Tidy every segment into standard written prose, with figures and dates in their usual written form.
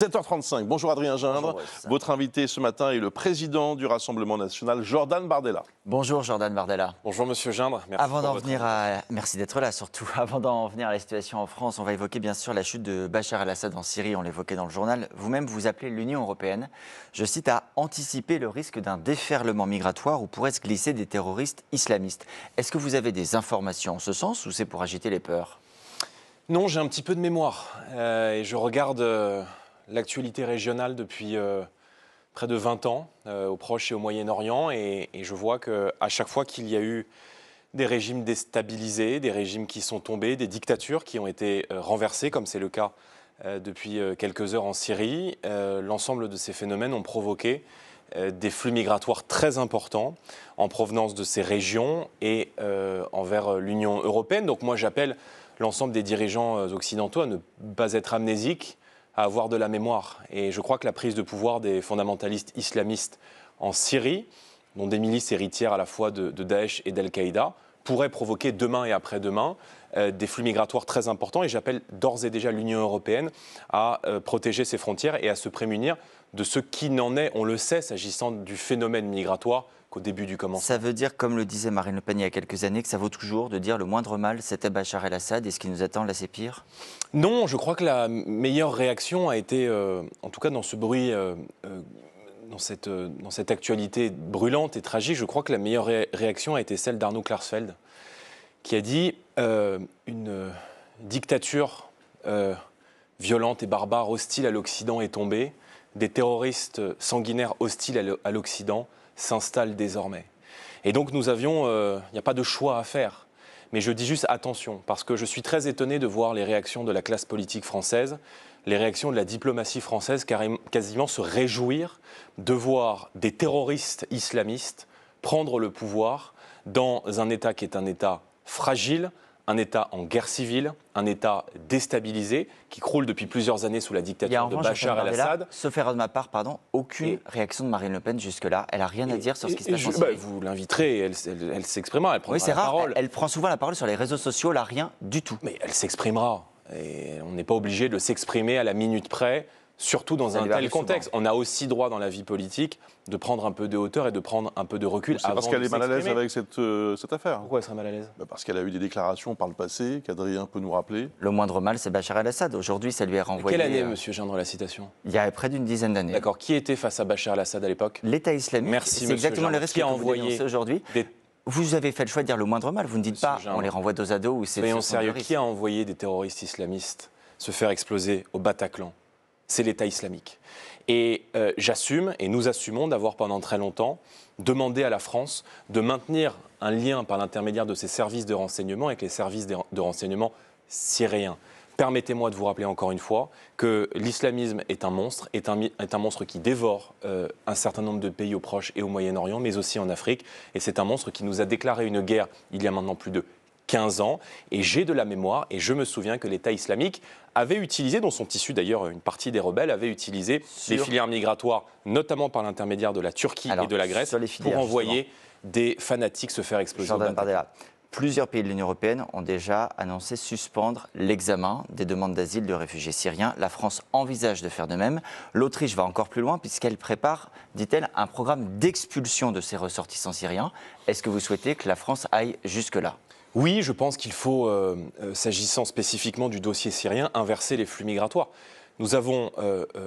7h35, bonjour Adrien Gindre. Bonjour, votre invité ce matin est le président du Rassemblement national, Jordan Bardella. Bonjour Jordan Bardella. Bonjour Monsieur Gindre, Merci d'être là surtout. Avant d'en venir à la situation en France, on va évoquer bien sûr la chute de Bachar el-Assad en Syrie, on l'évoquait dans le journal. Vous-même vous appelez l'Union européenne, je cite, à anticiper le risque d'un déferlement migratoire où pourraient se glisser des terroristes islamistes. Est-ce que vous avez des informations en ce sens ou c'est pour agiter les peurs? Non, j'ai un petit peu de mémoire et je regarde l'actualité régionale depuis près de 20 ans au Proche et au Moyen-Orient et je vois qu'à chaque fois qu'il y a eu des régimes déstabilisés, des régimes qui sont tombés, des dictatures qui ont été renversées, comme c'est le cas depuis quelques heures en Syrie, l'ensemble de ces phénomènes ont provoqué des flux migratoires très importants en provenance de ces régions et envers l'Union européenne. Donc moi j'appelle l'ensemble des dirigeants occidentaux à ne pas être amnésiques, à avoir de la mémoire. Et je crois que la prise de pouvoir des fondamentalistes islamistes en Syrie, dont des milices héritières à la fois de Daesh et d'Al-Qaïda, pourrait provoquer demain et après-demain des flux migratoires très importants. Et j'appelle d'ores et déjà l'Union européenne à protéger ses frontières et à se prémunir de ce qui n'en est, on le sait, s'agissant du phénomène migratoire qu'au début du commencement. Ça veut dire, comme le disait Marine Le Pen il y a quelques années, que ça vaut toujours de dire le moindre mal, c'était Bachar el-Assad et ce qui nous attend là, c'est pire? Non, je crois que la meilleure réaction a été, en tout cas dans ce bruit, dans cette actualité brûlante et tragique, je crois que la meilleure réaction a été celle d'Arnaud Klarsfeld, qui a dit une dictature violente et barbare, hostile à l'Occident est tombée, des terroristes sanguinaires hostiles à l'Occident s'installent désormais. Et donc il n'y a pas de choix à faire. Mais je dis juste attention, parce que je suis très étonné de voir les réactions de la classe politique française, les réactions de la diplomatie française quasiment se réjouir de voir des terroristes islamistes prendre le pouvoir dans un État qui est un État fragile, un État en guerre civile, un État déstabilisé, qui croule depuis plusieurs années sous la dictature de Bachar el-Assad. Sauf erreur de ma part, aucune réaction de Marine Le Pen jusque-là. Elle n'a rien à dire sur ce qui se passe en Syrie. Vous l'inviterez, elle s'exprimera, elle prendra la parole. Elle prend souvent la parole sur les réseaux sociaux, là, rien du tout. Mais elle s'exprimera. Et on n'est pas obligé de s'exprimer à la minute près, surtout dans un tel contexte. On a aussi droit dans la vie politique de prendre un peu de hauteur et de prendre un peu de recul. C'est parce qu'elle est mal à l'aise avec cette affaire. Pourquoi elle serait mal à l'aise? Parce qu'elle a eu des déclarations par le passé, qu'Adrien peut nous rappeler. Le moindre mal, c'est Bachar el-Assad. Aujourd'hui, ça lui est renvoyé. Quelle année, monsieur Gindre, la citation? Il y a près d'une dizaine d'années. D'accord. Qui était face à Bachar el-Assad à l'époque? L'État islamique. Merci, c'est exactement le risque qui a que vous dénoncez aujourd'hui. Vous avez fait le choix de dire le moindre mal. Vous ne dites pas on les renvoie dos à dos ou c'est. Soyons sérieux. Qui a envoyé des terroristes islamistes se faire exploser au Bataclan? C'est l'État islamique. Et j'assume, et nous assumons d'avoir pendant très longtemps demandé à la France de maintenir un lien par l'intermédiaire de ses services de renseignement avec les services de renseignement syriens. Permettez-moi de vous rappeler encore une fois que l'islamisme est un monstre, est un monstre qui dévore un certain nombre de pays au Proche et au Moyen-Orient, mais aussi en Afrique. Et c'est un monstre qui nous a déclaré une guerre il y a maintenant plus de 15 ans, et j'ai de la mémoire, et je me souviens que l'État islamique avait utilisé, dont sont issus d'ailleurs une partie des rebelles, avait utilisé les filières migratoires, notamment par l'intermédiaire de la Turquie et de la Grèce, pour envoyer des fanatiques se faire exploser. Jordan Bardella, plusieurs pays de l'Union européenne ont déjà annoncé suspendre l'examen des demandes d'asile de réfugiés syriens. La France envisage de faire de même. L'Autriche va encore plus loin puisqu'elle prépare, dit-elle, un programme d'expulsion de ses ressortissants syriens. Est-ce que vous souhaitez que la France aille jusque-là ? Oui, je pense qu'il faut, s'agissant spécifiquement du dossier syrien, inverser les flux migratoires. Nous avons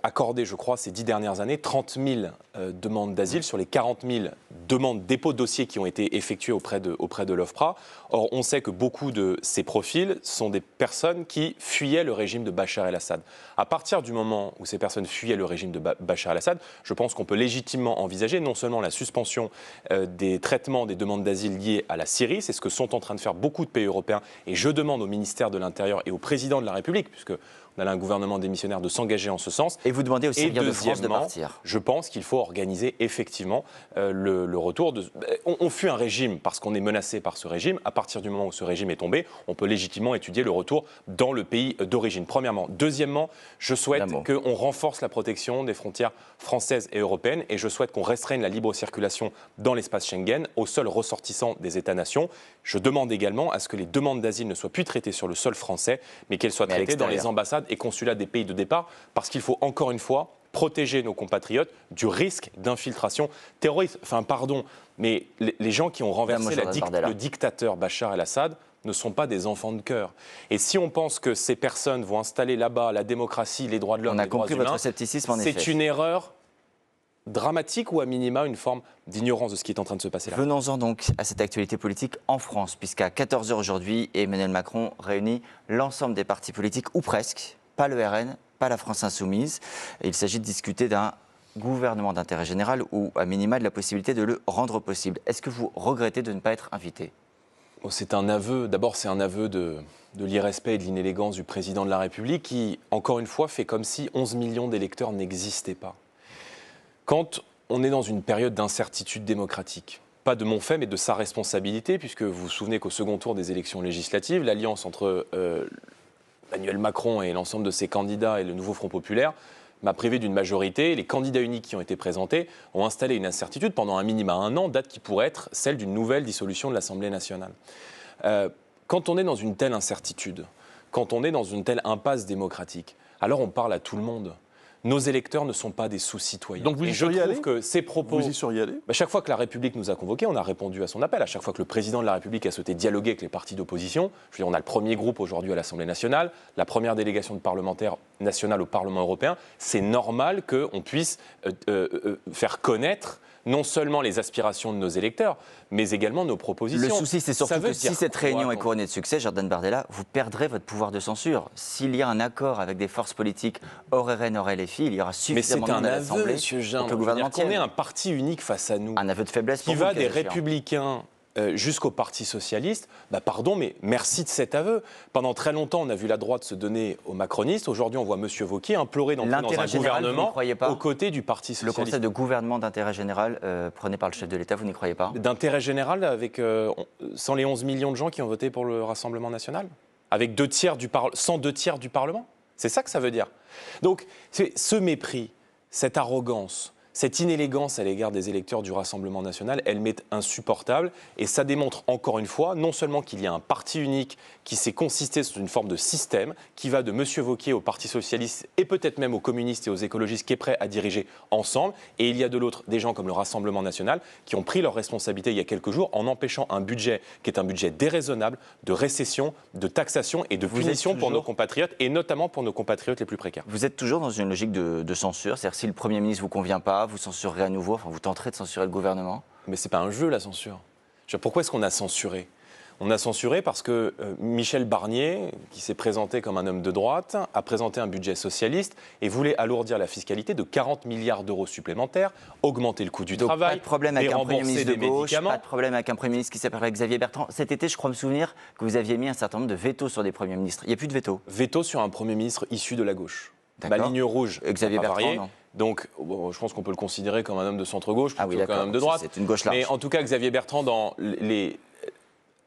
accordé, je crois, ces 10 dernières années, 30 000 demandes d'asile sur les 40 000 demandes, dépôts de dossiers qui ont été effectués auprès de l'OFPRA. Or, on sait que beaucoup de ces profils sont des personnes qui fuyaient le régime de Bachar el-Assad. À partir du moment où ces personnes fuyaient le régime de Bachar el-Assad, je pense qu'on peut légitimement envisager non seulement la suspension des traitements des demandes d'asile liées à la Syrie, c'est ce que sont en train de faire beaucoup de pays européens, et je demande au ministère de l'Intérieur et au président de la République, puisque on a un gouvernement démissionnaire, de s'engager en ce sens. Et vous demandez aux Syriens de France de partir. Je pense qu'il faut organiser effectivement le retour de... On fuit un régime parce qu'on est menacé par ce régime. À partir du moment où ce régime est tombé, on peut légitimement étudier le retour dans le pays d'origine, premièrement. Deuxièmement, je souhaite qu'on renforce la protection des frontières françaises et européennes et je souhaite qu'on restreigne la libre circulation dans l'espace Schengen aux seuls ressortissants des États-nations. Je demande également à ce que les demandes d'asile ne soient plus traitées sur le sol français, mais qu'elles soient traitées dans les ambassades et consulats des pays de départ, parce qu'il faut encore une fois protéger nos compatriotes du risque d'infiltration terroriste. Enfin, pardon, mais les gens qui ont renversé le dictateur Bachar el-Assad ne sont pas des enfants de cœur. Et si on pense que ces personnes vont installer là-bas la démocratie, les droits de l'homme, les droits humains, c'est une erreur dramatique ou à minima une forme d'ignorance de ce qui est en train de se passer là. Venons-en donc à cette actualité politique en France, puisqu'à 14h aujourd'hui, Emmanuel Macron réunit l'ensemble des partis politiques, ou presque, pas le RN, pas la France Insoumise. Et il s'agit de discuter d'un gouvernement d'intérêt général ou à minima de la possibilité de le rendre possible. Est-ce que vous regrettez de ne pas être invité ? C'est un aveu, d'abord c'est un aveu de l'irrespect et de l'inélégance du président de la République qui, encore une fois, fait comme si 11 millions d'électeurs n'existaient pas. Quand on est dans une période d'incertitude démocratique, pas de mon fait mais de sa responsabilité, puisque vous vous souvenez qu'au second tour des élections législatives, l'alliance entre Emmanuel Macron et l'ensemble de ses candidats et le nouveau Front populaire m'a privé d'une majorité. Les candidats uniques qui ont été présentés ont installé une incertitude pendant un minima 1 an, date qui pourrait être celle d'une nouvelle dissolution de l'Assemblée nationale. Quand on est dans une telle incertitude, quand on est dans une telle impasse démocratique, alors on parle à tout le monde. Nos électeurs ne sont pas des sous-citoyens. Donc vous y seriez allé ? Que ces propos... Vous y seriez allé ? Chaque fois que la République nous a convoqués, on a répondu à son appel. À chaque fois que le président de la République a souhaité dialoguer avec les partis d'opposition, je veux dire, on a le premier groupe aujourd'hui à l'Assemblée nationale, la première délégation de parlementaires nationale au Parlement européen. C'est normal qu'on puisse faire connaître non seulement les aspirations de nos électeurs, mais également nos propositions. Le souci, c'est surtout que si cette réunion est couronnée de succès, Jordan Bardella, vous perdrez votre pouvoir de censure. S'il y a un accord avec des forces politiques hors RN, hors LFI, il y aura suffisamment de monde à l'Assemblée pour que le gouvernement tienne. On est un parti unique face à nous. Un aveu de faiblesse pour qui vous, va des Républicains jusqu'au Parti socialiste, pardon, mais merci de cet aveu. Pendant très longtemps, on a vu la droite se donner aux macronistes. Aujourd'hui, on voit M. Wauquiez implorer d'entrer dans un gouvernement aux côtés du Parti socialiste. Le concept de gouvernement d'intérêt général prôné par le chef de l'État, vous n'y croyez pas ? D'intérêt général avec, sans les 11 millions de gens qui ont voté pour le Rassemblement national ? Avec 102 tiers du Parlement ? C'est ça que ça veut dire. Donc, ce mépris, cette arrogance, cette inélégance à l'égard des électeurs du Rassemblement national, elle m'est insupportable et ça démontre encore une fois non seulement qu'il y a un parti unique qui s'est consisté sous une forme de système qui va de M. Wauquiez au Parti socialiste et peut-être même aux communistes et aux écologistes qui est prêt à diriger ensemble, et il y a de l'autre des gens comme le Rassemblement national qui ont pris leurs responsabilités il y a quelques jours en empêchant un budget qui est un budget déraisonnable, de récession, de taxation et de punition pour nos compatriotes et notamment pour nos compatriotes les plus précaires. Vous êtes toujours dans une logique de censure, c'est-à-dire si le Premier ministre ne vous convient pas, vous censurerez à nouveau, enfin vous tenterez de censurer le gouvernement ? Mais ce n'est pas un jeu, la censure. Pourquoi est-ce qu'on a censuré ? On a censuré parce que Michel Barnier, qui s'est présenté comme un homme de droite, a présenté un budget socialiste et voulait alourdir la fiscalité de 40 milliards d'euros supplémentaires, augmenter le coût du travail, pas de problème avec un Premier ministre de gauche, pas de problème avec un Premier ministre qui s'appelle Xavier Bertrand. Cet été, je crois me souvenir que vous aviez mis un certain nombre de veto sur des Premiers ministres. Il n'y a plus de veto. Veto sur un Premier ministre issu de la gauche. Ma ligne rouge, Xavier Bertrand, non. Donc, je pense qu'on peut le considérer comme un homme de centre-gauche plutôt qu'un homme de droite. C'est une gauche large. Mais en tout cas, Xavier Bertrand, dans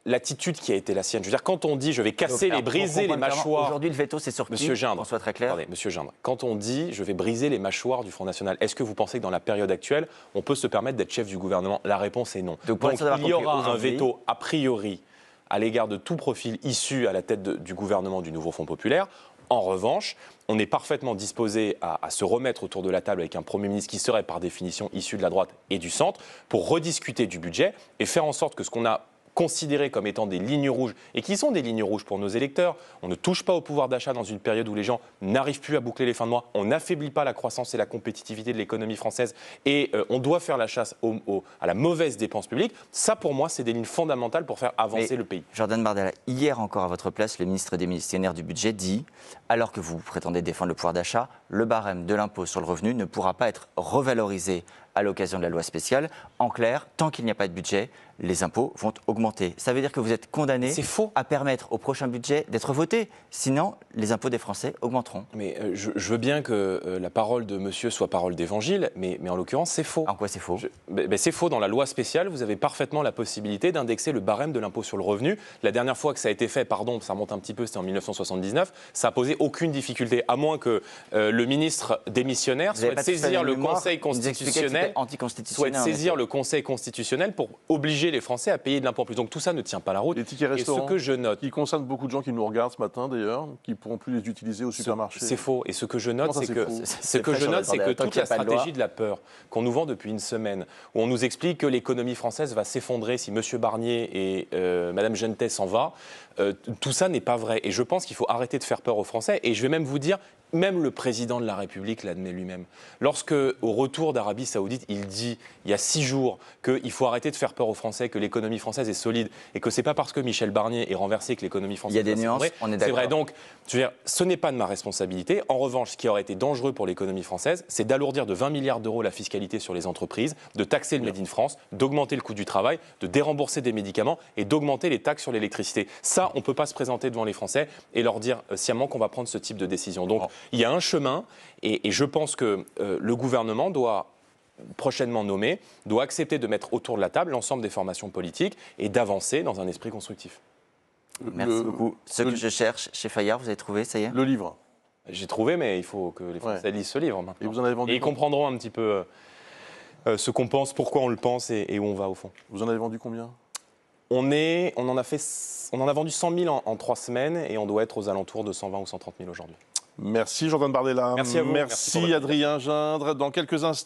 l'attitude qui a été la sienne. Je veux dire, quand on dit je vais casser briser les mâchoires... Aujourd'hui, le veto, c'est sur qui ? Monsieur Gindre, qu'on soit très clair. Attendez, Monsieur Gindre, quand on dit je vais briser les mâchoires du Front National, est-ce que vous pensez que dans la période actuelle, on peut se permettre d'être chef du gouvernement ? La réponse est non. Donc il y aura un veto a priori à l'égard de tout profil issu à la tête du gouvernement du nouveau Front populaire. En revanche, on est parfaitement disposé à se remettre autour de la table avec un Premier ministre qui serait par définition issu de la droite et du centre pour rediscuter du budget et faire en sorte que ce qu'on a considérés comme étant des lignes rouges, et qui sont des lignes rouges pour nos électeurs. On ne touche pas au pouvoir d'achat dans une période où les gens n'arrivent plus à boucler les fins de mois. On n'affaiblit pas la croissance et la compétitivité de l'économie française. Et on doit faire la chasse à la mauvaise dépense publique. Ça, pour moi, c'est des lignes fondamentales pour faire avancer le pays. Jordan Bardella, hier encore à votre place, le ministre démissionnaire du budget dit, alors que vous prétendez défendre le pouvoir d'achat, le barème de l'impôt sur le revenu ne pourra pas être revalorisé à l'occasion de la loi spéciale. En clair, tant qu'il n'y a pas de budget, les impôts vont augmenter. Ça veut dire que vous êtes condamné à permettre au prochain budget d'être voté. Sinon, les impôts des Français augmenteront. Mais je veux bien que la parole de monsieur soit parole d'évangile, mais en l'occurrence, c'est faux. En quoi c'est faux ? C'est faux. Dans la loi spéciale, vous avez parfaitement la possibilité d'indexer le barème de l'impôt sur le revenu. La dernière fois que ça a été fait, pardon, ça remonte un petit peu, c'était en 1979, ça n'a posé aucune difficulté, à moins que le le ministre démissionnaire souhaite saisir le Conseil constitutionnel, pour obliger les Français à payer de l'impôt en plus. Donc tout ça ne tient pas la route. Les tickets restaurants, ce que je note, qui concerne beaucoup de gens qui nous regardent ce matin d'ailleurs, qui ne pourront plus les utiliser au supermarché. C'est faux. Et ce que je note, c'est que toute la stratégie de la peur qu'on nous vend depuis une semaine, où on nous explique que l'économie française va s'effondrer si M. Barnier et Mme Genetet s'en va, tout ça n'est pas vrai. Et je pense qu'il faut arrêter de faire peur aux Français. Et je vais même vous dire, même le président de la République l'admet lui-même. Lorsque, au retour d'Arabie Saoudite, il dit, il y a 6 jours, qu'il faut arrêter de faire peur aux Français, que l'économie française est solide, et que c'est pas parce que Michel Barnier est renversé que l'économie française est solide. Il y a des nuances, on est d'accord. C'est vrai, donc, je veux dire, ce n'est pas de ma responsabilité. En revanche, ce qui aurait été dangereux pour l'économie française, c'est d'alourdir de 20 milliards d'euros la fiscalité sur les entreprises, de taxer le Made in France, d'augmenter le coût du travail, de dérembourser des médicaments et d'augmenter les taxes sur l'électricité. Ça, on ne peut pas se présenter devant les Français et leur dire sciemment qu'on va prendre ce type de décision. Donc, il y a un chemin et je pense que le gouvernement doit prochainement nommé, doit accepter de mettre autour de la table l'ensemble des formations politiques et d'avancer dans un esprit constructif. Merci beaucoup. Ce que je cherche chez Fayard, vous avez trouvé, ça y est ? Le livre. J'ai trouvé, mais il faut que les Français lisent ce livre maintenant. Et vous en avez vendu ils comprendront un petit peu ce qu'on pense, pourquoi on le pense et où on va au fond. Vous en avez vendu combien ? On en a vendu 100 000 en 3 semaines et on doit être aux alentours de 120 ou 130 000 aujourd'hui. Merci Jordan Bardella. Merci à vous. Merci Adrien Gindre. Dans quelques instants.